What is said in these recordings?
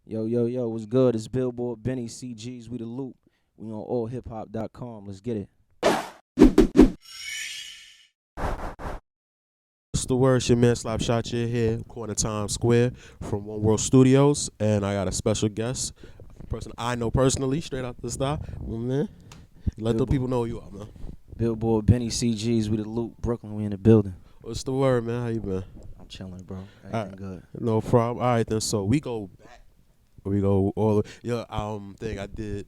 Yo, what's good? It's Billboard Benny, CGs, we the loop. We on AllHipHop.com. Let's get it. What's the word? It's your man Slap Shot here, corner Times Square from One World Studios, and I got a special guest, a person I know personally, straight out the star. Man, let the people know who you are, man. Billboard Benny, CGs, we the loop. Brooklyn, we in the building. What's the word, man? How you been? I'm chilling, bro. Everything good. No problem. All right, then. So we go back. We go all the thing I did.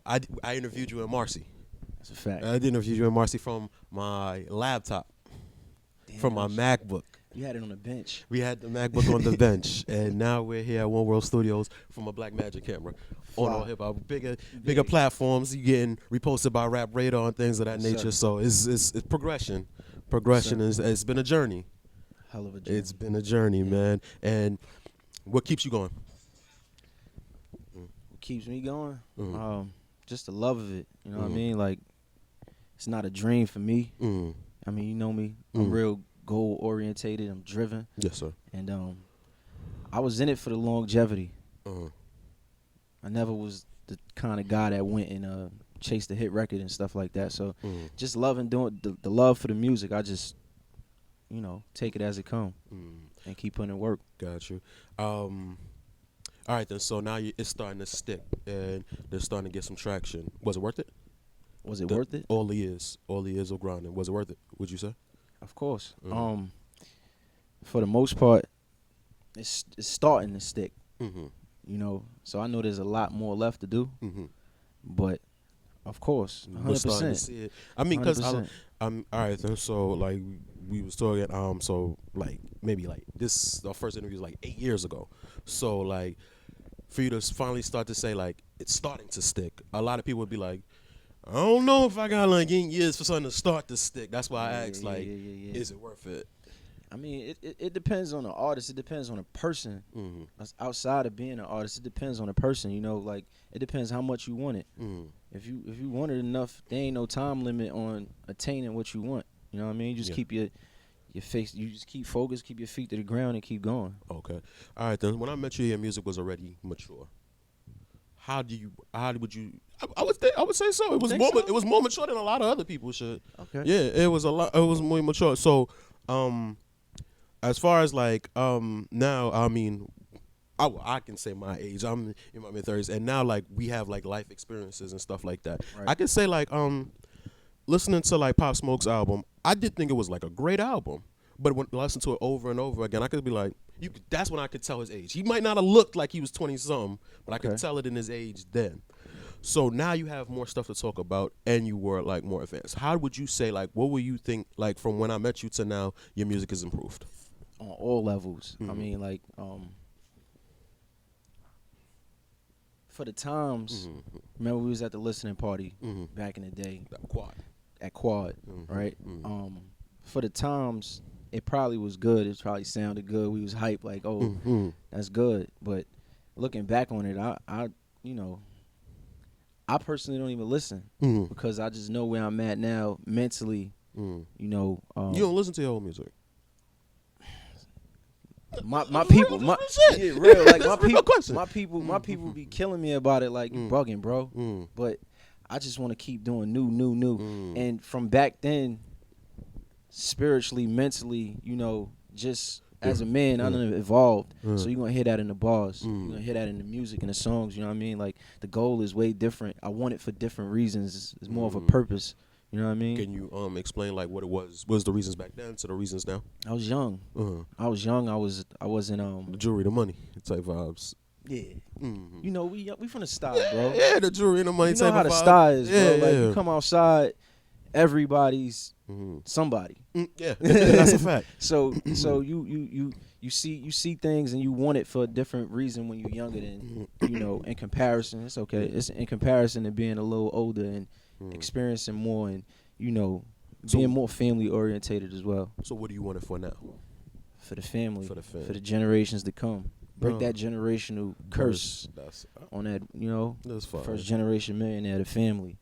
I interviewed you in Marcy. That's a fact. I did interview you in Marcy from my laptop, from my MacBook. You had it on the bench. We had the MacBook on the bench, and now we're here at One World Studios from a Blackmagic camera. On AllHipHop, bigger platforms. You getting reposted by Rap Radar and things of that nature. So it's progression. Progression is it's been a journey. Hell of a journey. It's been a journey, man. And what keeps you going? What keeps me going? Mm. Just the love of it. You know what I mean? Like, it's not a dream for me. Mm. I mean, you know me. I'm real goal orientated. I'm driven. Yes, sir. And I was in it for the longevity. Uh-huh. I never was the kind of guy that went and chased the hit record and stuff like that. So just loving doing the love for the music. I just, take it as it come and keep putting in work. Got you. All right, then. So now it's starting to stick, and they're starting to get some traction. Was it worth it? Was it worth it? All the years of grinding. Was it worth it? Would you say? Of course. For the most part, it's starting to stick. So I know there's a lot more left to do. But of course, 100%. We're starting to see it. I mean, because I'm all right. Then, so like we was talking. So like maybe like this our first interview was like 8 years ago. So like for you to finally start to say like it's starting to stick. A lot of people would be like, I don't know if I got like 8 years for something to start to stick. That's why I asked is it worth it? I mean, it depends on the artist. It depends on a person. Outside of being an artist, it depends on a person. Like it depends how much you want it. If you want it enough, there ain't no time limit on attaining what you want. You know what I mean? You just keep your face. You just keep focused, keep your feet to the ground, and keep going. Okay. All right. Then when I met you, your music was already mature. How would you? I would say so. It was more. So? It was more mature than a lot of other people should. Okay. Yeah. It was a lot. It was more mature. So, as far as like now, I mean, I can say my age. I'm in my mid-30s, and now like we have like life experiences and stuff like that. Right. I can say like listening to like Pop Smoke's album, I did think it was like a great album. But when I listened to it over and over again, I could be like, that's when I could tell his age. He might not have looked like he was 20-something, but I could tell it in his age then. So now you have more stuff to talk about, and you were like more advanced. How would you say like what would you think like from when I met you to now your music has improved? On all levels. I mean, like for the times, remember we was at the listening party back in the day. At Quad, right? For the times, it probably was good. It probably sounded good. We was hyped, like, oh, that's good. But looking back on it, I personally don't even listen because I just know where I'm at now mentally. You don't listen to your old music. My people, real like my people be killing me about it. Like you bugging, bro. But I just want to keep doing new. And from back then, spiritually, mentally, just as a man, I done evolved. So you're gonna hear that in the bars. You're gonna hear that in the music and the songs. You know what I mean? Like the goal is way different. I want it for different reasons. It's more of a purpose. You know what I mean? Can you explain like what it was? What was the reasons back then to the reasons now? I was young. I wasn't the jewelry, the money type vibes. Yeah. We from the style, bro. Yeah, the jewelry and the money type. You know how the style is, bro. Like you come outside, everybody's somebody. Yeah, that's a fact. So you see things and you want it for a different reason when you're younger than in comparison. It's okay. It's in comparison to being a little older and experiencing more and being more family orientated as well. So what do you want it for now? For the family, for the generations to come. Break that generational curse on that, first generation millionaire, the family.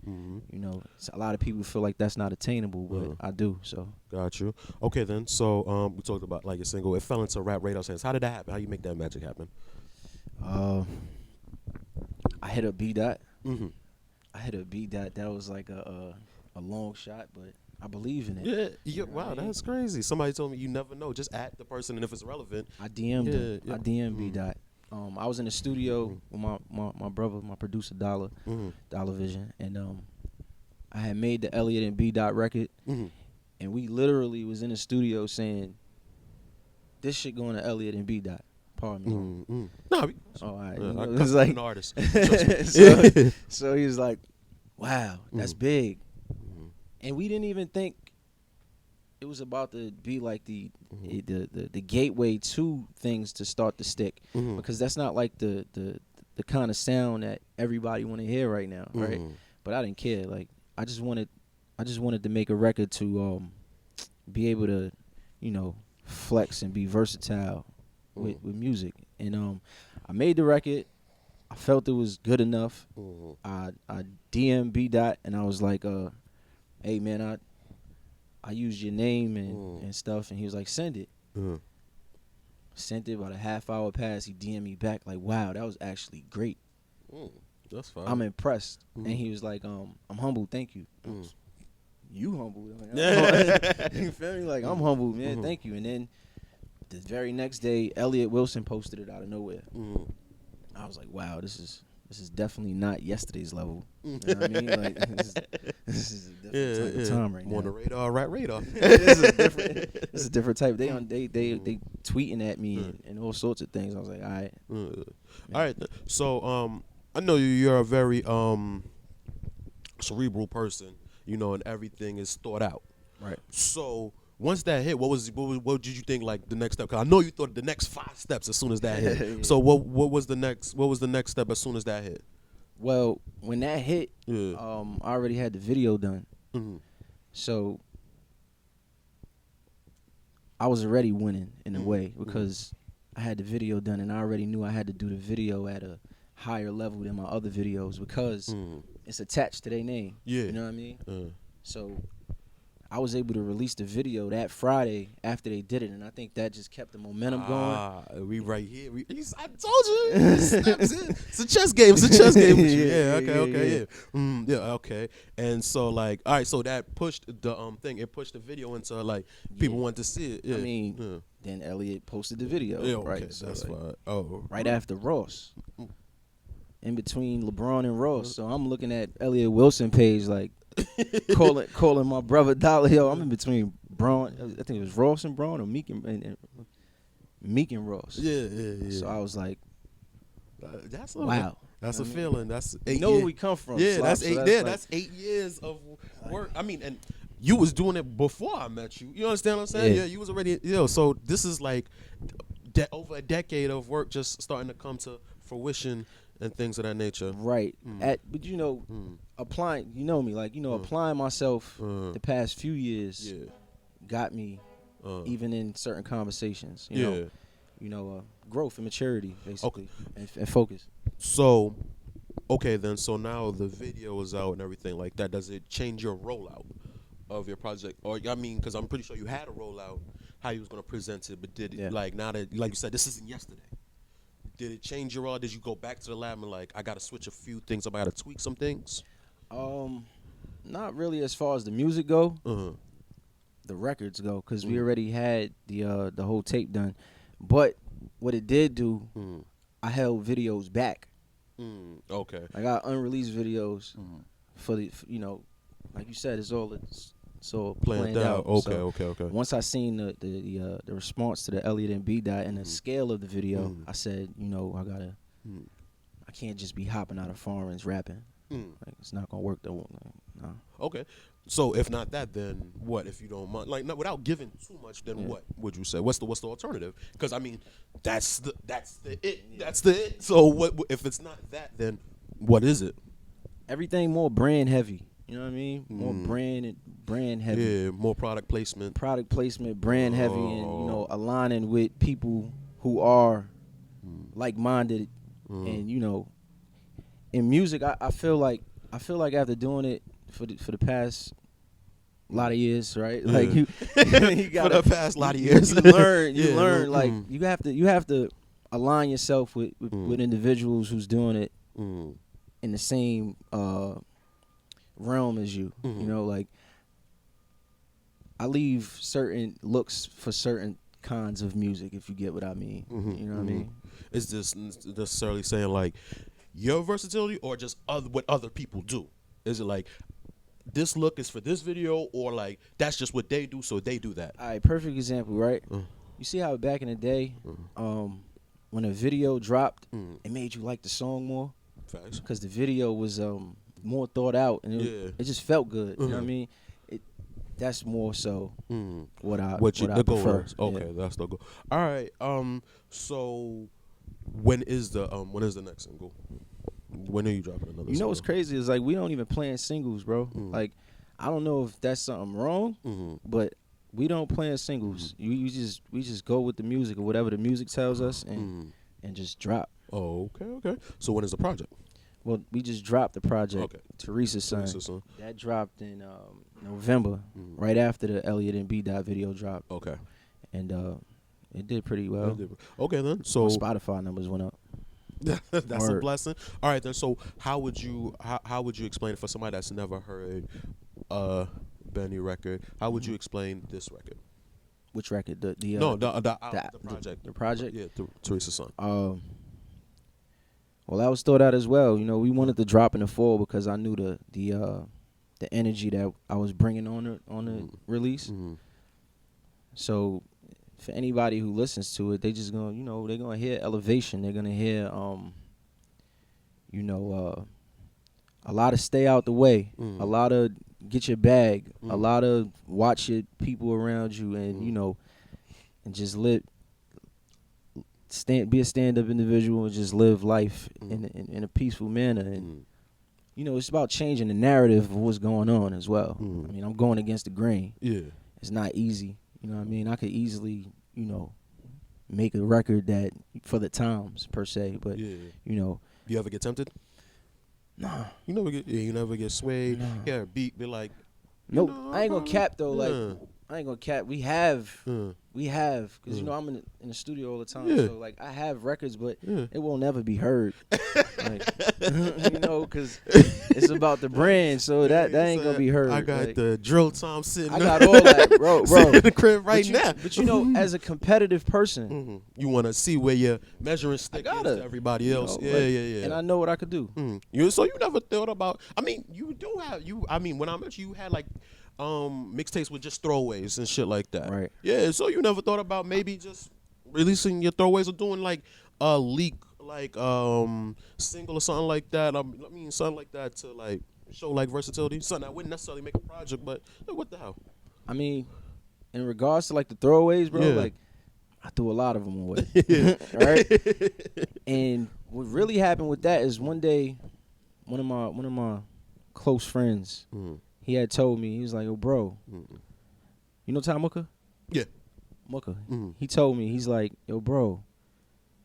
A lot of people feel like that's not attainable, but I do. So got you. Okay, then. So we talked about like your single. It fell into Rap Radar's hands. How did that happen? How you make that magic happen? hit a B.Dot. Mm-hmm. I hit a B.Dot. That was like a long shot, but I believe in it. Yeah, You know wow, what I mean? that's crazy. Somebody told me you never know. Just at the person, and if it's relevant. I DM'd him. Yeah. I DM'd B.Dot. I was in the studio with my brother, my producer, Dollar Vision, and I had made the Elliot and B.Dot record, and we literally was in the studio saying, this shit going to Elliot and B.Dot. Pardon me. No, all right. yeah, It was like an artist. so he was like, wow, that's big. And we didn't even think it was about to be like the gateway to things to start to stick, because that's not like the kind of sound that everybody want to hear right now, right? But I didn't care. Like I just wanted to make a record to be able to, you know, flex and be versatile with music. And I made the record. I felt it was good enough. I DM'd B.Dot and I was like, hey man, I used your name and stuff, and he was like, send it. Sent it. About a half hour passed, he DM'd me back like, wow, that was actually great. That's fine. I'm impressed. And he was like, I'm humbled, thank you. You humbled? You feel me? Like, I'm humbled, man, thank you. And then the very next day, Elliot Wilson posted it out of nowhere. I was like, wow, this is definitely not yesterday's level. You know what I mean? Like, this is a different type of time right now. More on the radar, right radar. This is a different type. They tweeting at me and all sorts of things. I was like, all right. All right. So I know you're a very cerebral person, you know, and everything is thought out. Right. So once that hit, what did you think like the next step? Cause I know you thought the next 5 steps as soon as that hit. So what was the next step as soon as that hit? Well, when that hit, I already had the video done. So I was already winning in a way, because I had the video done and I already knew I had to do the video at a higher level than my other videos, because it's attached to their name. You know what I mean? So I was able to release the video that Friday after they did it, and I think that just kept the momentum going. We right here. I told you. It's a chess game. It's a chess game with you. Okay. And so, like, all right, so that pushed the thing. It pushed the video into, like, people want to see it. I mean, then Elliot posted the video, right? Okay, So, that's like, fine. right after Ross. In between LeBron and Ross. So I'm looking at Elliot Wilson page, like, calling my brother Dollar. Yo, I'm in between Braun. I think it was Ross and Braun, or Meek and Ross. Yeah. So I was like, that's wow. That's a feeling. That's 8 you know years. where we come from. Yeah, Slop, that's so 8. That's yeah, like, that's 8 years of work. I mean, and you was doing it before I met you. You understand what I'm saying? Yeah, you was already. So this is like over a decade of work just starting to come to fruition and things of that nature. Right. But you know, applying. You know me, like, you know, applying myself the past few years got me even in certain conversations. You know, growth and maturity, basically, and focus. So, okay, then. So now the video is out and everything like that. Does it change your rollout of your project? Or I mean, because I'm pretty sure you had a rollout how you was gonna present it, but did it like now that, like you said, this isn't yesterday? Did it change your rollout? Did you go back to the lab and like, I gotta switch a few things up, I gotta tweak some things? Not really as far as the music go. The records go, because we already had the whole tape done. But what it did do, I held videos back. Okay. I got unreleased videos for the, you know, like you said, it's all planned out. Okay. Once I seen the response to the Elliot and B.Dot and the scale of the video, I said, you know, I can't just be hopping out of foreigns rapping. Like, it's not gonna work though. No. Okay. So if not that, then what? If you don't mind, like, not, without giving too much, then what would you say? What's the alternative? Because I mean, that's the it. That's the it. So what if it's not that? Then what is it? Everything more brand heavy. You know what I mean? More brand heavy. Yeah, more product placement. Product placement, brand heavy, and, you know, aligning with people who are like-minded. And, you know, in music, I feel like after doing it for the past lot of years, right? Like you got for the past lot of years, you learn like you have to align yourself with individuals who's doing it in the same realm as you. Mm-hmm. You know, like I leave certain looks for certain kinds of music, if you get what I mean. Mm-hmm. You know what I mean? Is this necessarily saying like your versatility or just what other people do? Is it like this look is for this video, or like that's just what they do, so they do that? All right, perfect example, right? You see how back in the day, when a video dropped, it made you like the song more? Facts. Because the video was more thought out, and it just felt good. You know what I mean? That's more so what I prefer. Okay, that's the goal. All right. So when is the next single? When are you dropping another? You know what's crazy is like we don't even plan singles, bro. Like I don't know if that's something wrong, but we don't plan singles. We just go with the music or whatever the music tells us and just drop. Oh, okay. So when is the project? Well, we just dropped the project, Teresa Son. That dropped in November, right after the Elliot B.Dot video dropped. Okay. And it did pretty well. Okay, then. So my Spotify numbers went up. That's a blessing. All right, then. So how would you explain it for somebody that's never heard Benny record? How would you explain this record? Which record? The project. The project. Yeah, Teresa Son. Well, that was thought out as well. You know, we wanted to drop in the fall because I knew the energy that I was bringing on the release. So, for anybody who listens to it, they just gonna, they're gonna hear elevation. They're gonna hear, a lot of stay out the way, a lot of get your bag, a lot of watch your people around you, and and just be a stand-up individual and just live life in a peaceful manner. And it's about changing the narrative of what's going on as well. I mean, I'm going against the grain. Yeah, it's not easy. You know what I mean? I could easily, make a record that for the times per se, but you ever get tempted? Nah. You never get swayed. Nah. Yeah, beat be like. Nope. I ain't gonna cap though. Like I ain't gonna cap. We have, because I'm in the studio all the time. So like I have records, but it will never be heard. Like, because it's about the brand. So that ain't gonna be heard. I got the drill time sitting. I got all that, bro. in the crib now. But as a competitive person, you want to see where your measuring stick is to everybody else. Yeah. And I know what I could do. So you never thought about? I mean, you do have I mean, when I met you had like. Mixtapes with just throwaways and shit like that. Right. Yeah, so you never thought about maybe just releasing your throwaways or doing like a leak like single or something like that. I mean something like that to like show like versatility. Something that wouldn't necessarily make a project, but what the hell? I mean, in regards to like the throwaways, bro, like I threw a lot of them away. Right? And what really happened with that is one day one of my close friends he had told me, he was like, "Yo, bro, you know Ty Mooka?" Yeah. Mooka. He told me, he's like, "Yo, bro,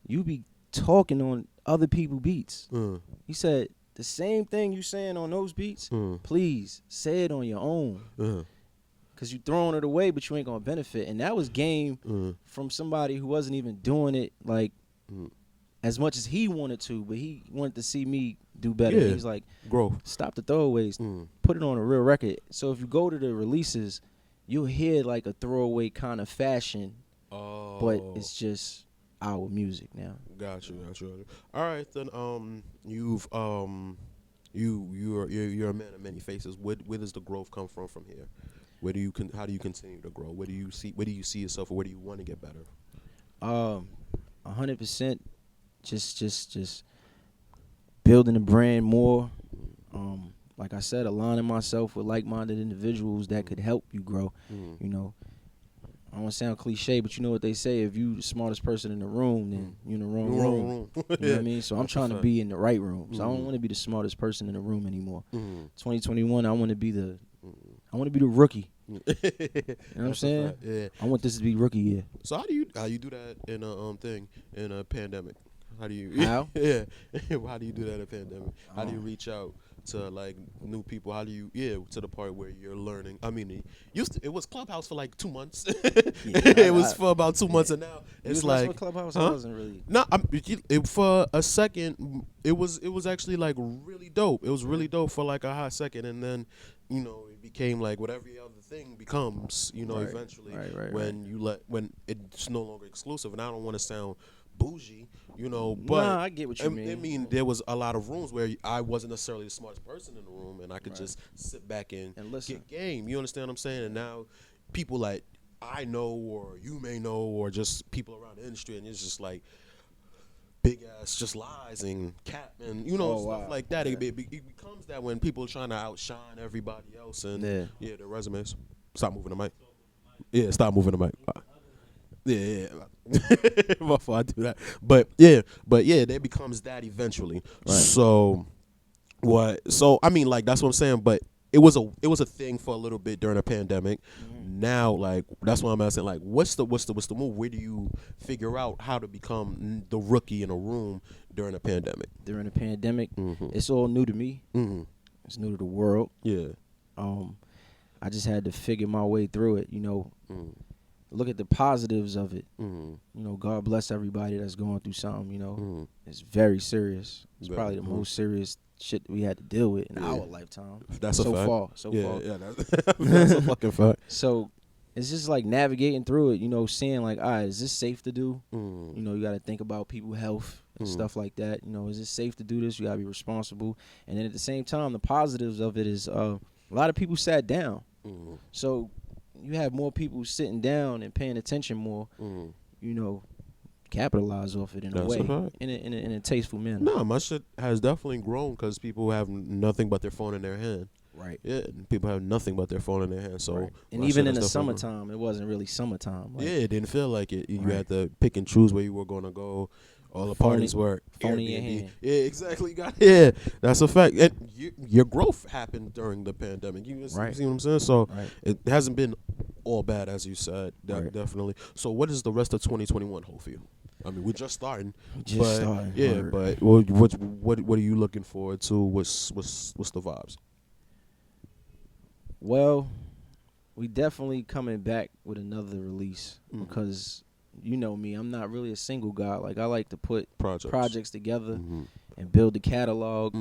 you be talking on other people's beats." He said, "The same thing you saying on those beats, please say it on your own. Because you throwing it away, but you ain't going to benefit." And that was game from somebody who wasn't even doing it like as much as he wanted to, but he wanted to see me do better. Yeah. He's like, growth. Stop the throwaways, put it on a real record. So if you go to the releases, you'll hear like a throwaway kind of fashion, but it's just our music now. Got you. All right, then you're a man of many faces. Where does the growth come from here? How do you continue to grow? Where do you see yourself, or where do you want to get better? 100%. Just building the brand more. Like I said, aligning myself with like-minded individuals that could help you grow. I don't want to sound cliche, but you know what they say: if you the smartest person in the room, then you're in the wrong room. You know what I mean? So I'm trying to be in the right room. So I don't want to be the smartest person in the room anymore. 2021, I want to be the rookie. You know what I'm saying? Yeah. I want this to be rookie year. So how do you do that in a pandemic? How do you? How? Yeah. How do you do that in a pandemic? How do you reach out to like new people? How do you to the part where you're learning? I mean, it was Clubhouse for like 2 months. It was for about 2 months, and now it's like with Clubhouse. I wasn't really. No, for a second, it was actually like really dope. It was really dope for like a hot second, and then it became like what every other thing becomes. Eventually, when it's no longer exclusive. And I don't want to sound bougie, but nah, I get what you mean. I mean, there was a lot of rooms where I wasn't necessarily the smartest person in the room, and I could just sit back and listen. get game. You understand what I'm saying? And now people like I know, or you may know, or just people around the industry, and it's just like big ass just lies and cap and stuff like that. Yeah. It becomes that when people are trying to outshine everybody else and their resumes. Stop moving the mic. Yeah, stop moving the mic. Yeah. Before I do that, but there becomes that eventually. Right. So what? So I mean, like that's what I'm saying. But it was a thing for a little bit during the pandemic. Mm-hmm. Now, like that's why I'm asking. Like, what's the move? Where do you figure out how to become the rookie in a room during a pandemic? During the pandemic, it's all new to me. Mm-hmm. It's new to the world. Yeah. I just had to figure my way through it. Look at the positives of it. Mm-hmm. God bless everybody that's going through something. It's very serious. It's probably the most serious shit we had to deal with in our lifetime. That's a fact. far. Yeah, that's a fucking fact. So it's just like navigating through it. Seeing like, all right, is this safe to do? You got to think about people's health and stuff like that. Is it safe to do this? You got to be responsible. And then at the same time, the positives of it is a lot of people sat down. So you have more people sitting down and paying attention more, capitalize off it in a way, in a tasteful manner. No, my shit has definitely grown because people have nothing but their phone in their hand. Right. Yeah, people have nothing but their phone in their hand. So, and even in the summertime, it wasn't really summertime. Like, it didn't feel like it. You had to pick and choose where you were going to go. All the parties were phone in your hand. Yeah, exactly. That's a fact. And your growth happened during the pandemic. You see what I'm saying? So it hasn't been all bad, as you said. Definitely. So what does the rest of 2021 hold for you? I mean, we're just starting. Yeah, but what are you looking forward to? What's the vibes? Well, we definitely coming back with another release because you know me, I'm not really a single guy. Like I like to put projects together and build the catalog.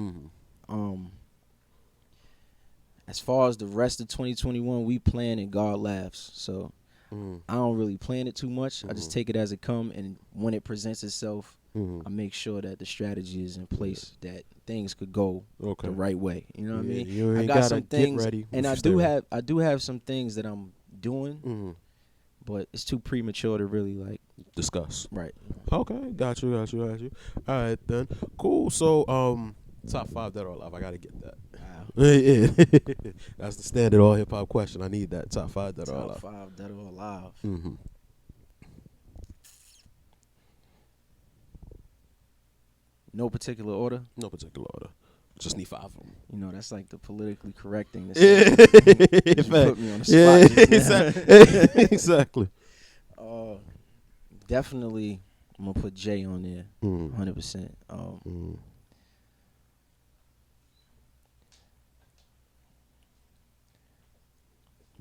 As far as the rest of 2021, we plan and God laughs. So I don't really plan it too much. I just take it as it come, and when it presents itself, I make sure that the strategy is in place, that things could go the right way. You know what I mean? I got some things, and I do have some things that I'm doing, but it's too premature to really like discuss. Right. Okay, got you. All right then, cool. So top 5 that are alive. I gotta get that. Wow. Yeah. That's the standard all hip hop question. I need that top 5 that are alive. Top 5 that are alive. No particular order? No particular order. Just need 5 of them. You know, that's like the politically correct thing to say. You put me on the spot. Exactly. Definitely, I'm going to put Jay on there, 100%.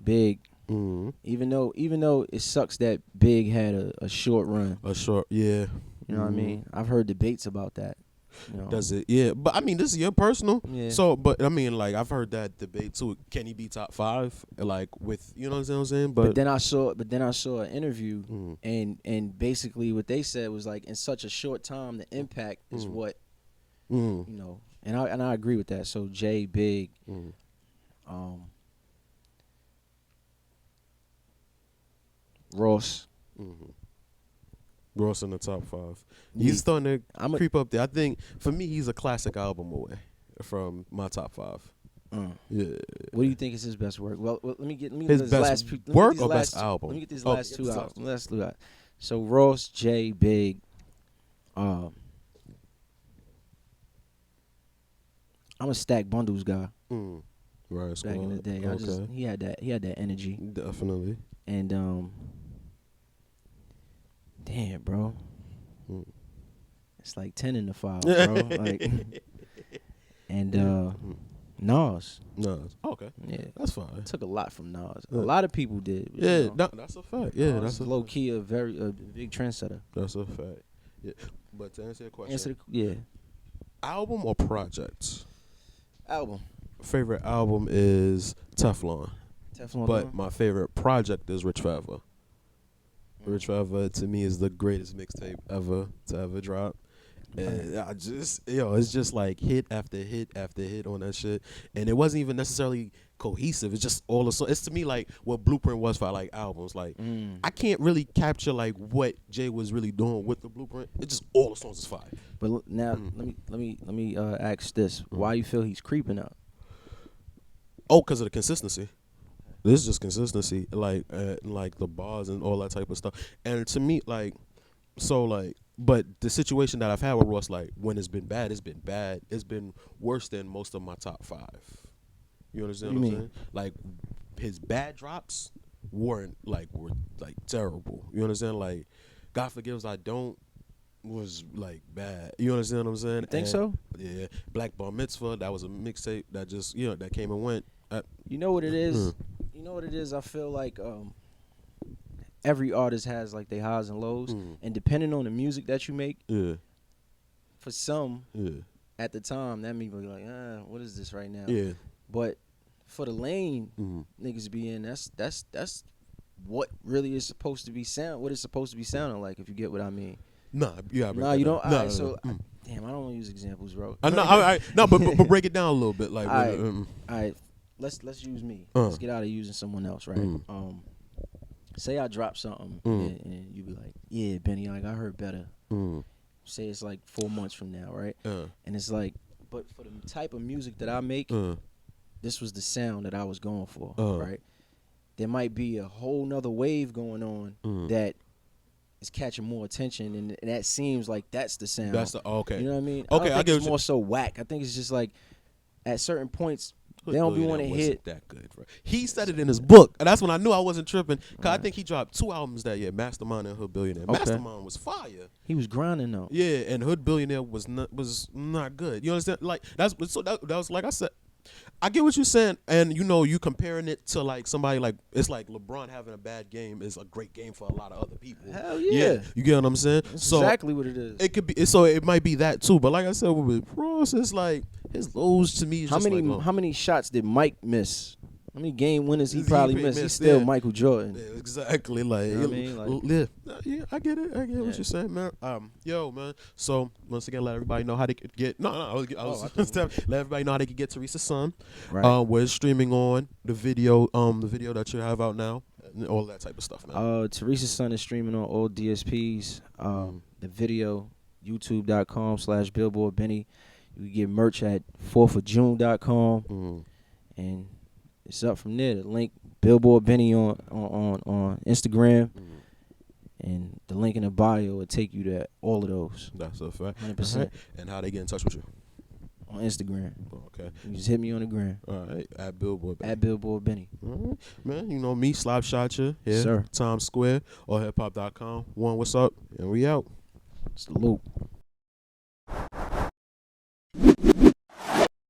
Big. Even though it sucks that Big had a short run. Yeah. You know what I mean? I've heard debates about that. Does it? Yeah, but I mean, this is your personal. Yeah. So, but I mean, like, I've heard that debate too. Can he be top 5? Like, with you know what I'm saying? But then I saw an interview, and basically what they said was like, in such a short time, the impact is what you know. And I agree with that. So Jay, Big, Ross. Ross in the top 5. He's starting to creep up there. I think for me, he's a classic album away from my top 5. Yeah. What do you think is his best work? Well, let me get his best work or best album. Let me get these last 2 out. Let's do that. So Ross, Jay, Big. I'm a Stack Bundles guy. Right. Back in the day, he had that energy. Definitely. And damn, bro. It's like 10 in the 5, bro. Like, and Nas. Nas. Okay. Yeah. That's fine. Took a lot from Nas. A lot of people did. Yeah, that's a fact. Yeah, that's a low key a big trendsetter. That's a fact. Yeah. But to answer your question. Yeah. Album or project? Album. Favorite album is Teflon. But my favorite project is Rich Forever. Rich Forever to me is the greatest mixtape ever to ever drop. And I just, it's just like hit after hit after hit on that shit. And it wasn't even necessarily cohesive. It's just all the songs. It's to me like what Blueprint was for like albums. Like I can't really capture like what Jay was really doing with the Blueprint. It's just all the songs is fire. But now let me ask this: why you feel he's creeping up? Oh, because of the consistency. This is just consistency, like the bars and all that type of stuff. And to me, like, so like. But the situation that I've had with Ross, like, when it's been bad, it's been bad. It's been worse than most of my top 5. You understand what I'm saying? Like, his bad drops were terrible. You understand? Like, God Forgives I Don't was, like, bad. You understand what I'm saying? Think so? Yeah. Black Bar Mitzvah, that was a mixtape that just, that came and went. You know what it is? You know what it is? I feel like every artist has like their highs and lows, and depending on the music that you make, for some, at the time that may be like, what is this right now? Yeah. But for the lane niggas be in, that's what really is supposed to be what it's supposed to be sounding like. If you get what I mean. Nah, you don't. Damn, I don't want to use examples, bro. But break it down a little bit, like. All right, let's use me. Let's get out of using someone else, right? Say I drop something and you be like, yeah, Benny, like I heard better. Say it's like 4 months from now, right? And it's like, but for the type of music that I make, this was the sound that I was going for, right? There might be a whole nother wave going on that is catching more attention, and that seems like that's the sound. That's the okay. You know what I mean? Okay, I think it's more so whack. I think it's just like at certain points. They don't be want to hit that good, bro. He said it in his book, and that's when I knew I wasn't tripping. Cause I think he dropped 2 albums that year, Mastermind and Hood Billionaire. Okay. Mastermind was fire. He was grinding though. Yeah, and Hood Billionaire was not good. You understand? Like that was like I said. I get what you're saying, and you comparing it to like somebody like it's like LeBron having a bad game is a great game for a lot of other people. Hell yeah. You get what I'm saying? That's exactly what it is. It could be so it might be that too, but like I said with Ross, it's like his lows to me. Is how many shots did Mike miss? How many game winners he probably missed? He's still Michael Jordan. Yeah, exactly. Like, I mean? I get it. I get what you're saying, man. Yo, man. So once again, let everybody know how they could get. I was let everybody know how they could get Teresa Son. Right. We're streaming on the video that you have out now, and all that type of stuff, man. Teresa Son is streaming on all DSPs. The video, youtube.com/Billboard Benny. You can get merch at 4thofjune.com, and it's up from there. The link Billboard Benny on Instagram, and the link in the bio will take you to all of those. That's a fact. 100%. Right. And how they get in touch with you? On Instagram. Okay. You just hit me on the gram. All right. At Billboard Benny. At Billboard Benny. All right. Man, me, Slop Shot you. Yeah. Sir. Times Square or hiphop.com. What's up? And we out. Salute.